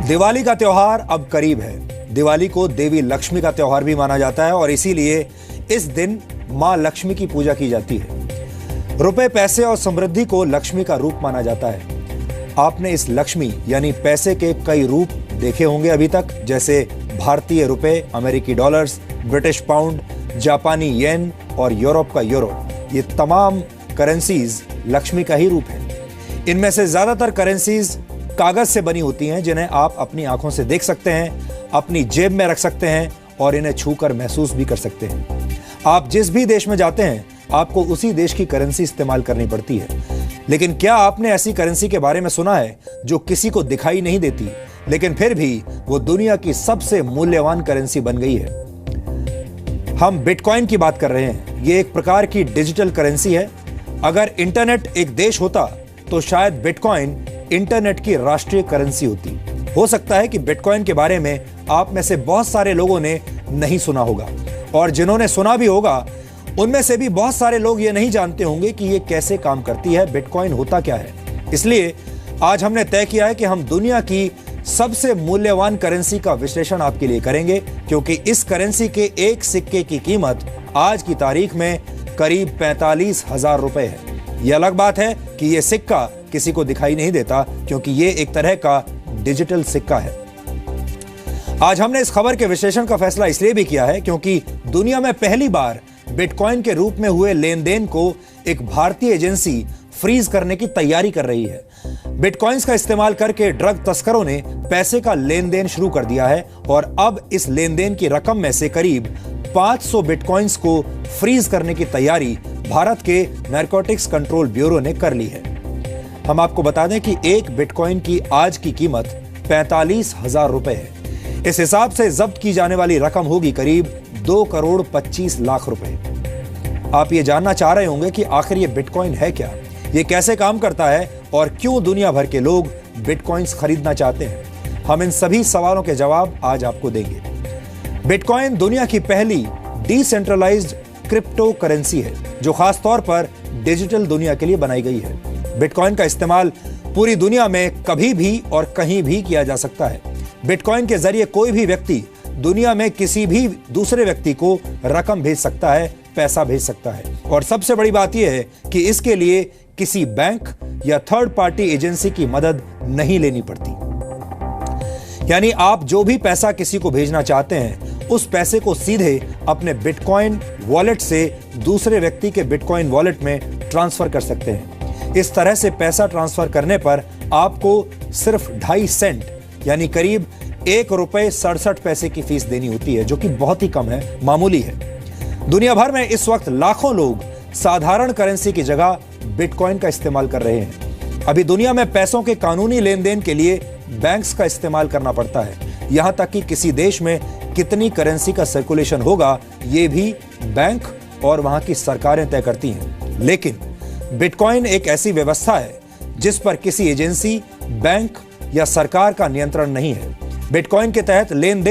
दिवाली का त्योहार अब करीब है। दिवाली को देवी लक्ष्मी का त्योहार भी माना जाता है और इसीलिए इस दिन मां लक्ष्मी की पूजा की जाती है। रुपए, पैसे और समृद्धि को लक्ष्मी का रूप माना जाता है। आपने इस लक्ष्मी यानी पैसे के कई रूप देखे होंगे अभी तक, जैसे भारतीय रुपए, अमेरिकी डॉलर्स, ब्रिटिश पाउंड, जापानी येन और यूरोप का यूरो। ये तमाम करेंसीज लक्ष्मी का ही रूप है। इनमें से ज्यादातर करेंसीज कागज से बनी होती हैं, जिन्हें आप अपनी आंखों से देख सकते हैं, अपनी जेब में रख सकते हैं और इन्हें छूकर महसूस भी कर सकते हैं। आप जिस भी देश में जाते हैं, आपको उसी देश की करेंसी इस्तेमाल करनी पड़ती है। लेकिन क्या आपने ऐसी करेंसी के बारे में सुना है जो किसी को दिखाई नहीं देती, लेकिन फिर भी वो दुनिया की सबसे मूल्यवान करेंसी बन गई है? हम बिटकॉइन की बात कर रहे हैं। ये एक प्रकार की डिजिटल करेंसी है। अगर इंटरनेट एक देश होता तो शायद बिटकॉइन इंटरनेट की राष्ट्रीय करेंसी होती। हो सकता है कि बिटकॉइन के बारे में आप में से बहुत सारे लोगों ने नहीं सुना होगा, और जिन्होंने सुना भी होगा उनमें से भी बहुत सारे लोग ये नहीं जानते होंगे कि ये कैसे काम करती है, बिटकॉइन होता क्या है। इसलिए आज हमने तय किया है कि हम दुनिया की सबसे मूल्यवान करेंसी का विश्लेषण आपके लिए करेंगे, क्योंकि इस करेंसी के एक सिक्के की कीमत आज की तारीख में करीब 45,000 रुपए है। यह अलग बात है कि यह सिक्का किसी को दिखाई नहीं देता, क्योंकि यह एक तरह का डिजिटल सिक्का है। आज हमने इस खबर के विश्लेषण का फैसला इसलिए भी किया है क्योंकि दुनिया में पहली बार बिटकॉइन के रूप में हुए लेन देन को एक भारतीय एजेंसी फ्रीज करने की तैयारी कर रही है। बिटकॉइंस का इस्तेमाल करके ड्रग तस्करों ने पैसे का लेन देन शुरू कर दिया है और अब इस लेन देन की रकम में से करीब 500 बिटकॉइंस को फ्रीज करने की तैयारी भारत के नारकोटिक्स कंट्रोल ब्यूरो ने कर ली है। हम आपको बता दें कि एक बिटकॉइन की आज की कीमत 45,000 रुपए है। इस हिसाब से जब्त की जाने वाली रकम होगी करीब 2 करोड़ 25 लाख रुपए। आप ये जानना चाह रहे होंगे कि आखिर ये बिटकॉइन है क्या, ये कैसे काम करता है और क्यों दुनिया भर के लोग बिटकॉइंस खरीदना चाहते हैं। हम इन सभी सवालों के जवाब आज आपको देंगे। बिटकॉइन दुनिया की पहली डिसेंट्रलाइज्ड क्रिप्टो करेंसी है जो खास तौर पर डिजिटल दुनिया के लिए बनाई गई है। बिटकॉइन का इस्तेमाल पूरी दुनिया में कभी भी और कहीं भी किया जा सकता है। बिटकॉइन के जरिए कोई भी व्यक्ति दुनिया में किसी भी दूसरे व्यक्ति को रकम भेज सकता है, पैसा भेज सकता है। और सबसे बड़ी बात यह है कि इसके लिए किसी बैंक या थर्ड पार्टी एजेंसी की मदद नहीं लेनी पड़ती। यानी आप जो भी पैसा किसी को भेजना चाहते हैं, उस पैसे को सीधे अपने बिटकॉइन वॉलेट से दूसरे व्यक्ति के बिटकॉइन वॉलेट में ट्रांसफर कर सकते हैं। इस तरह से पैसा ट्रांसफर करने पर आपको सिर्फ 2.5 सेंट यानी करीब 1 रुपए 67 पैसे की फीस देनी होती है, जो कि बहुत ही कम है, मामूली है। दुनिया भर में इस वक्त लाखों लोग साधारण करेंसी की जगह बिटकॉइन का इस्तेमाल कर रहे हैं। अभी दुनिया में पैसों के कानूनी लेन देन के लिए बैंक्स का इस्तेमाल करना पड़ता है। यहां तक कि किसी देश में कितनी करेंसी का सर्कुलेशन होगा, ये भी बैंक और वहां की सरकारें तय करती हैं। लेकिन बिटकॉइन एक ऐसी व्यवस्था है जिस पर किसी एजेंसी, बैंक या सरकार का नियंत्रण नहीं है। बिटकॉइन के तहत लेन देन